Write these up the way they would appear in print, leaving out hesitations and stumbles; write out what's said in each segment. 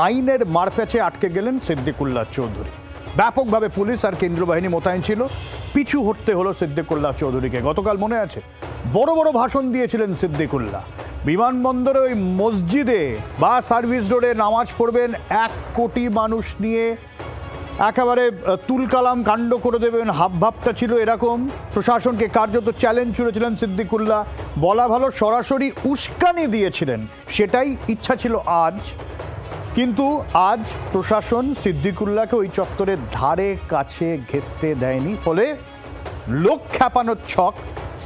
আইনের মারপ্যাচে আটকে গেলেন সিদ্দিকুল্লাহ চৌধুরী। ব্যাপকভাবে পুলিশ আর কেন্দ্রীয় বাহিনী মোতায়েন ছিল, পিছু হটতে হলো সিদ্দিকুল্লাহ চৌধুরীকে। গতকাল মনে আছে বড় বড় ভাষণ দিয়েছিলেন সিদ্দিকুল্লাহ। বিমানবন্দরে ওই মসজিদে বা সার্ভিস রোডে নামাজ পড়বেন 1 কোটি মানুষ নিয়ে, একেবারে তুলকালাম কাণ্ড করে দেবেন, হাবভাবটা ছিল এরকম। প্রশাসনকে কার্যত চ্যালেঞ্জ ছুড়েছিলেন সিদ্দিকুল্লাহ, বলা ভালো সরাসরি উস্কানি দিয়েছিলেন। সেটাই ইচ্ছা ছিল আজ, কিন্তু আজ প্রশাসন সিদ্দিকুল্লাহকে ওই চত্বরের ধারে কাছে ঘেঁষতে দেয়নি, ফলে লোক খ্যাপানোর ছক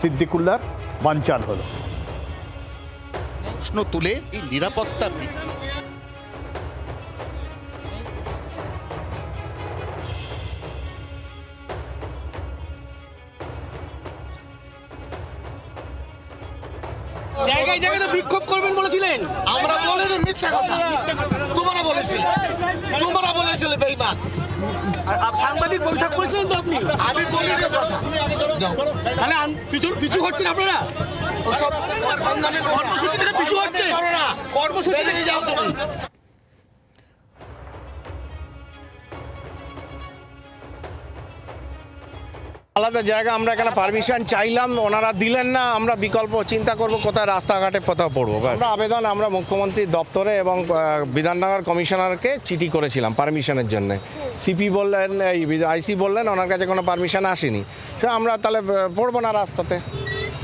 সিদ্দিকুল্লাহর বানচাল হলো। প্রশ্ন তুলে এই নিরাপত্তা জায়গায় জায়গায় তো বিক্ষোভ করবেন বলেছিলেন। আমরা বলিনি মিথ্যা কথা, তোমরা বলেছিলে বেঈমান। আর সাংবাদিক বৈঠক করেছিলেন তো আপনি। আমি বলিনি কথা। তাহলে পিছু হচ্ছেন আপনারা, ওসব কর্মসূচি থেকে পিছু হচ্ছে, কর্মসূচি থেকে যাও তুমি। আলাদা জায়গা আমরা এখানে পারমিশন চাইলাম, ওনারা দিলেন না। আমরা বিকল্প চিন্তা করব কোথায় রাস্তাঘাটে কোথাও পড়বো। আমরা আবেদন আমরা মুখ্যমন্ত্রীর দপ্তরে এবং বিধাননগর কমিশনারকে চিঠি করেছিলাম পারমিশনের জন্য। সিপি বললেন, এই আইসি বললেন ওনার কাছে কোনো পারমিশন আসেনি। সে আমরা তাহলে পড়বো না রাস্তাতে,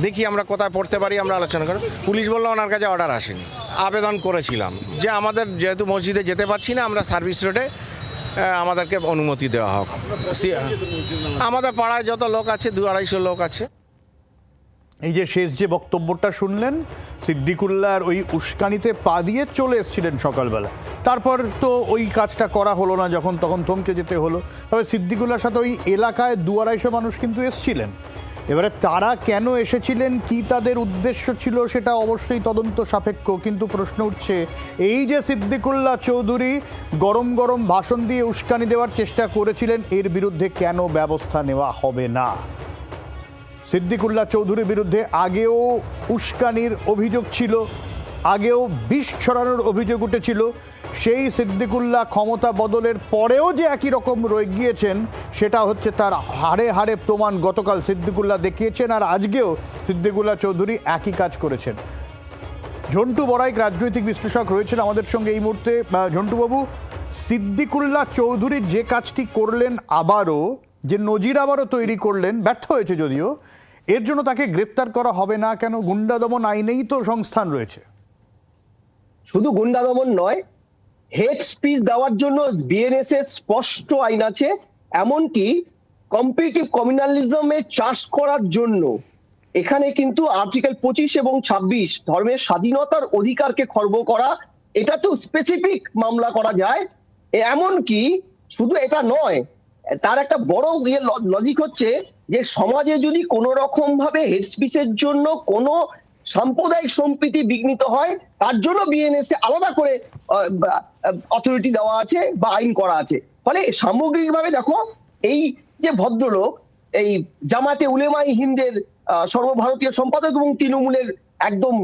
দেখি আমরা কোথায় পড়তে পারি, আমরা আলোচনা করি। পুলিশ বললো ওনার কাছে অর্ডার আসেনি। আবেদন করেছিলাম যে আমাদের যেহেতু মসজিদে যেতে পারছি না, আমরা সার্ভিস রোডে আমাদেরকে অনুমতি দেওয়া হোক। আমাদের পাড়ায় যত লোক আছে 200-250 লোক আছে। এই যে শেষ যে বক্তব্যটা শুনলেন, সিদ্দিকুল্লাহর ওই উস্কানিতে পা দিয়ে চলে এসেছিলেন সকালবেলা, তারপর তো ওই কাজটা করা হলো না, যখন তখন থমকে যেতে হলো। তবে সিদ্দিকুল্লাহর সাথে ওই এলাকায় 200-250 মানুষ কিন্তু এসেছিলেন। এবারে তারা কেন এসেছিলেন, কি তাদের উদ্দেশ্য ছিল, সেটা অবশ্যই তদন্ত সাপেক্ষ। কিন্তু প্রশ্ন উঠছে, এই যে সিদ্দিকুল্লাহ চৌধুরী গরম গরম ভাষণ দিয়ে উস্কানি দেওয়ার চেষ্টা করেছিলেন, এর বিরুদ্ধে কেন ব্যবস্থা নেওয়া হবে না? সিদ্দিকুল্লাহ চৌধুরীর বিরুদ্ধে আগেও উস্কানির অভিযোগ ছিল, আগেও বিষ ছড়ানোর অভিযোগ উঠেছিল। সেই সিদ্দিকুল্লাহ ক্ষমতা বদলের পরেও যে একই রকম রয়ে গিয়েছেন, সেটা হচ্ছে তার হাড়ে হাড়ে প্রমাণ গতকাল সিদ্দিকুল্লাহ দেখিয়েছেন। আর আজকেও সিদ্দিকুল্লাহ চৌধুরী একই কাজ করেছেন। ঝন্টু বড়াইক রাজনৈতিক বিশ্লেষক রয়েছেন আমাদের সঙ্গে এই মুহূর্তে। ঝন্টুবাবু, সিদ্দিকুল্লাহ চৌধুরী যে কাজটি করলেন, আবারও যে নজির আবারও তৈরি করলেন, ব্যর্থ হয়েছে যদিও, এর জন্য তাকে গ্রেফতার করা হবে না কেন? গুন্ডা দমন আইনেই তো সংস্থান রয়েছে। শুধু গুন্ডা দমন নয়, হেড স্পিচ দেওয়ার জন্য বিএনএস এর স্পষ্ট আইন আছে। এমনকি কম্পিটিটিভ কমিউনালিজমে চাষ করার জন্য এখানে কিন্তু আর্টিকেল 25 এবং 26 ধর্মের স্বাধীনতার অধিকারকে খর্ব করা, এটা তো স্পেসিফিক মামলা করা যায়। এমনকি শুধু এটা নয়, তার একটা বড় লজিক হচ্ছে যে সমাজে যদি কোনো রকম ভাবে হেড স্পিচের জন্য কোনো সাম্প্রদায়িক সম্প্রীতি বিঘ্নিত হয়, তার জন্য বিএনএস আলাদা করে অথরিটি দেওয়া আছে বা আইন করা আছে। ফলে সামগ্রিকভাবে দেখো, এই যে ভদ্রলোক এই জামাতে উলেমায়ে হিন্দের সর্বভারতীয় সম্পাদক এবং তৃণমূলের একদম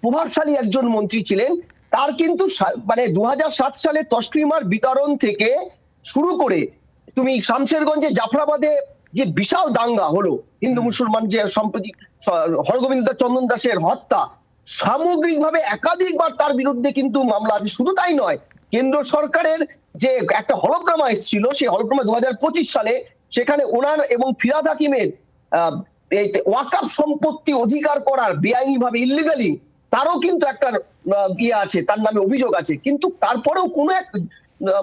প্রভাবশালী একজন মন্ত্রী ছিলেন, তার কিন্তু মানে 2007 সালে তসলিমার বিতরণ থেকে শুরু করে তুমি শামশেরগঞ্জে জাফরাবাদে যে বিশাল দাঙ্গা হলো, হিন্দু মুসলমান যে সম্প্রতি হরগোবিন্দ চন্দন দাসের হত্যা, সামগ্রিকভাবে একাধিকবার তার বিরুদ্ধে কিন্তু মামলা আছে। শুধু তাই নয়, কেন্দ্র সরকারের যে একটা হলফনামা এসেছিল, সেই হলফনামা 2025 সালে, সেখানে ওনার এবং ফিরাদ হাকিমের ওয়াকফ সম্পত্তি অধিকার করার বেআইনি ভাবে ইল্লিগালি, তারও কিন্তু একটা ইয়ে আছে, তার নামে অভিযোগ আছে। কিন্তু তারপরেও কোনো এক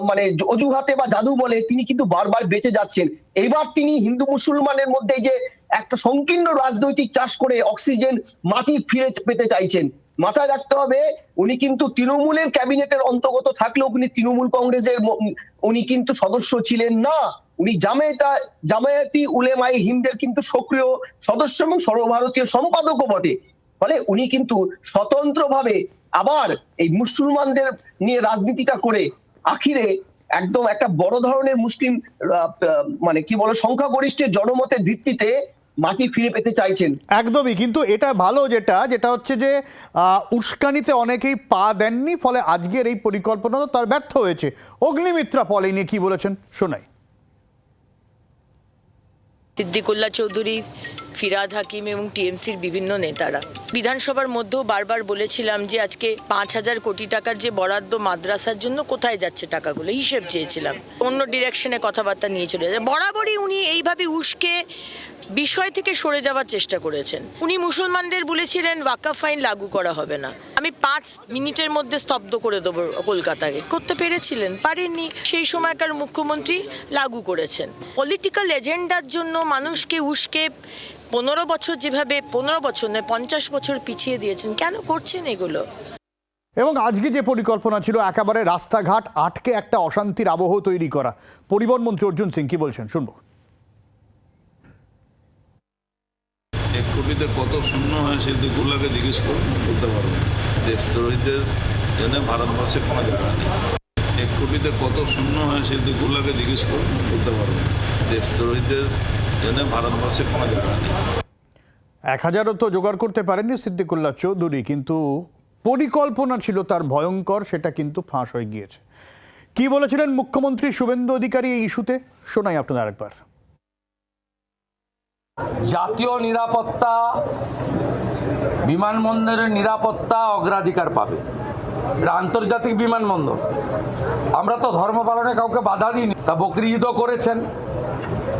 মানে অজুহাতে বা জাদু বলে তিনি কিন্তু বারবার বেঁচে যাচ্ছেন। এবার তিনি হিন্দু মুসলমানের মধ্যে যে একটা সংকীর্ণ রাজনৈতিক চাষ করে অক্সিজেন মাটি ফিরে পেতে চাইছেন। মাথায় রাখতে হবে, উনি কিন্তু তৃণমূলের ক্যাবিনেটের অন্তর্গত থাকলেও উনি তৃণমূল কংগ্রেসের উনি কিন্তু সদস্য ছিলেন না। উনি জামায়াতি উলেমায়ে হিন্দের কিন্তু সক্রিয় সদস্য এবং সর্বভারতীয় সম্পাদকও বটে। ফলে উনি কিন্তু স্বতন্ত্রভাবে আবার এই মুসলমানদের নিয়ে রাজনীতিটা করে আখিরে একদম একটা বড় ধরনের মুসলিম মানে কি বলে সংখ্যাগরিষ্ঠের জনমতের ভিত্তিতে মাটি ফিরে পেতে চাইছেন। একদমই, কিন্তু এটা ভালো যেটা হচ্ছে যে উস্কানিতে অনেকেই পা দেননি, ফলে আজকের এই পরিকল্পনা তার ব্যর্থ হয়েছে। অগ্নিমিত্রা পল এই নিয়ে কি বলেছেন শোনাই। সিদ্দিকুল্লাহ চৌধুরী, ফিরাদ হাকিম এবং টিএমসির বিভিন্ন নেতারা বিধানসভার মধ্যেও বারবার বলেছিলাম যে আজকে 5,000 কোটি টাকার যে বরাদ্দ মাদ্রাসার জন্য কোথায় যাচ্ছে টাকাগুলো হিসেব চেয়েছিলাম। অন্য ডিরেকশনে কথাবার্তা নিয়ে চলে যায়। বরাবরই উনি এইভাবে উস্কে বিষয় থেকে সরে যাওয়ার চেষ্টা করেছেন। উনি মুসলমানদের বলেছিলেন ওয়াকাফ আইন লাগু করা হবে না, আমি 5 মিনিটের মধ্যে স্তব্ধ করে দেবো কলকাতাকে। করতে পেরেছিলেন? পারেননি। সেই সময়কার মুখ্যমন্ত্রী লাগু করেছেন। পলিটিক্যাল এজেন্ডার জন্য মানুষকে উস্কে 15 বছর, যেভাবে 15 বছর নয় 50 বছর পিছিয়ে দিয়েছেন। কেন করছেন এগুলো? এবং আজকে যে পরিকল্পনা ছিল একেবারে রাস্তাঘাট আটকে একটা অশান্তির আবহ তৈরি করা, পরিবহন মন্ত্রী অর্জুন সিং কি বলছেন শুনবো। 1 কোটিতে কত শূন্য হয় সিদ্দিকুল্লাহকে জিজ্ঞেস করুন, বলতে পারবেন। দেশদ্রোহীদের জন্য ভারতবর্ষে কোনো জায়গা নেই। 1 কোটিতে কত শূন্য হয় সিদ্দিকুল্লাহকে জিজ্ঞেস করুন, বলতে পারবেন। দেশদ্রোহীদের জন্য ভারতবর্ষে কোনো জায়গা নেই। 1000ও তো জোগাড় করতে পারেননি সিদ্দিকুল্লাহ চৌধুরী, কিন্তু পরিকল্পনা ছিল তার ভয়ঙ্কর, সেটা কিন্তু ফাঁস হয়ে গিয়েছে। কি বলেছিলেন মুখ্যমন্ত্রী শুভেন্দু অধিকারী এই ইস্যুতে শোনাই আপনাদের আরেকবার। জাতীয় নিরাপত্তা, বিমানবন্দরের নিরাপত্তা অগ্রাধিকার পাবে। এটা আন্তর্জাতিক বিমানবন্দর, আমরা তো ধর্ম পালনে কাউকে বাধা দিইনি। তা বকরি ঈদও করেছেন,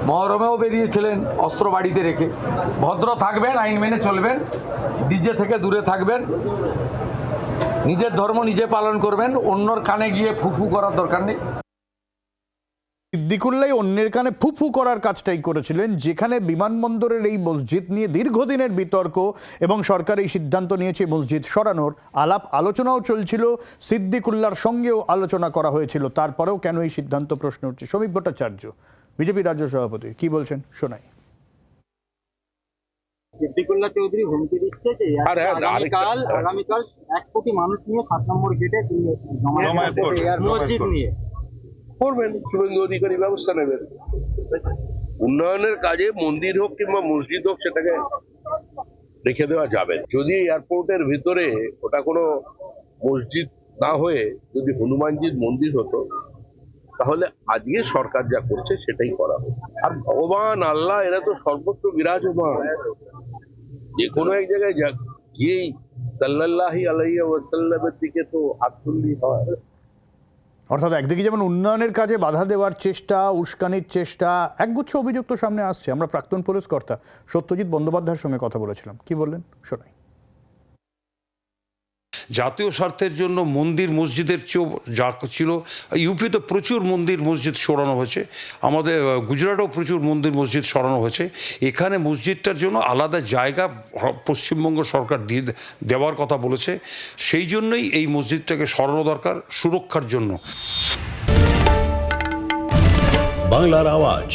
মহরমেও বেরিয়েছিলেন অস্ত্র বাড়িতে রেখে। ভদ্র থাকবেন, আইন মেনে চলবেন, ডিজে থেকে দূরে থাকবেন, নিজের ধর্ম নিজে পালন করবেন, অন্যর কানে গিয়ে ফুফু করার দরকার নেই। সিদ্দিকুল্লাহ অন্যের কানে ফুফু করার কাজটাই করেছিলেন, যেখানে বিমানবন্দরের এই মসজিদ নিয়ে দীর্ঘদিনের বিতর্ক এবং সরকার এই সিদ্ধান্ত নিয়েছে মসজিদ সরানোর আলাপ আলোচনাও চলছিল, সিদ্দিকুল্লাহর সঙ্গেও আলোচনা করা হয়েছিল। তারপরেও কেন এই সিদ্ধান্ত প্রশ্ন উঠছে। সমীপ ভট্টাচার্য বিজেপি রাজ্য সভাপতি কি বলছেন শোনাই। সিদ্দিকুল্লাহ চৌধুরী হুমকি দিচ্ছে যে আগামীকাল 1 কোটি মানুষ নিয়ে 7 নম্বর গেটে মসজিদ নিয়ে করবেন। শুভেন্দু অধিকারী ব্যবস্থা নেবেন। উন্নয়নের কাজে মন্দির হোক কিংবা মসজিদ হোক, সেটাকে রেখে দেওয়া যাবে। যদি এয়ারপোর্টের ভিতরে ওটা কোনো মসজিদ না হয়ে যদি হনুমানজির মন্দির হতো, তাহলে আজকে সরকার যা করছে সেটাই করা হবে। আর ভগবান আল্লাহ এরা তো সর্বত্র বিরাজমান। যে কোনো এক জায়গায় গিয়েই সাল্লাল্লাহু আলাইহি ওয়াসাল্লামের দিকে তো হাত তুললেই হয়। অর্থাৎ একদিকে যেমন উন্নয়নের কাজে বাধা দেওয়ার চেষ্টা, উস্কানির চেষ্টা, একগুচ্ছ অভিযোগ তো সামনে আসছে। আমরা প্রাক্তন পুলিশ কর্তা সত্যজিৎ বন্দ্যোপাধ্যায়ের সঙ্গে কথা বলেছিলাম, কি বললেন শোনাই। জাতীয় স্বার্থের জন্য মন্দির মসজিদের চেয়েও যা ছিল, ইউপিতে প্রচুর মন্দির মসজিদ সরানো হয়েছে, আমাদের গুজরাটেও প্রচুর মন্দির মসজিদ সরানো হয়েছে। এখানে মসজিদটার জন্য আলাদা জায়গা পশ্চিমবঙ্গ সরকার দেওয়ার কথা বলেছে। সেই জন্যই এই মসজিদটাকে সরানো দরকার সুরক্ষার জন্য। বাংলার আওয়াজ,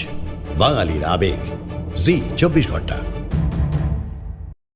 বাঙালির আবেগ, জি 24 ঘন্টা।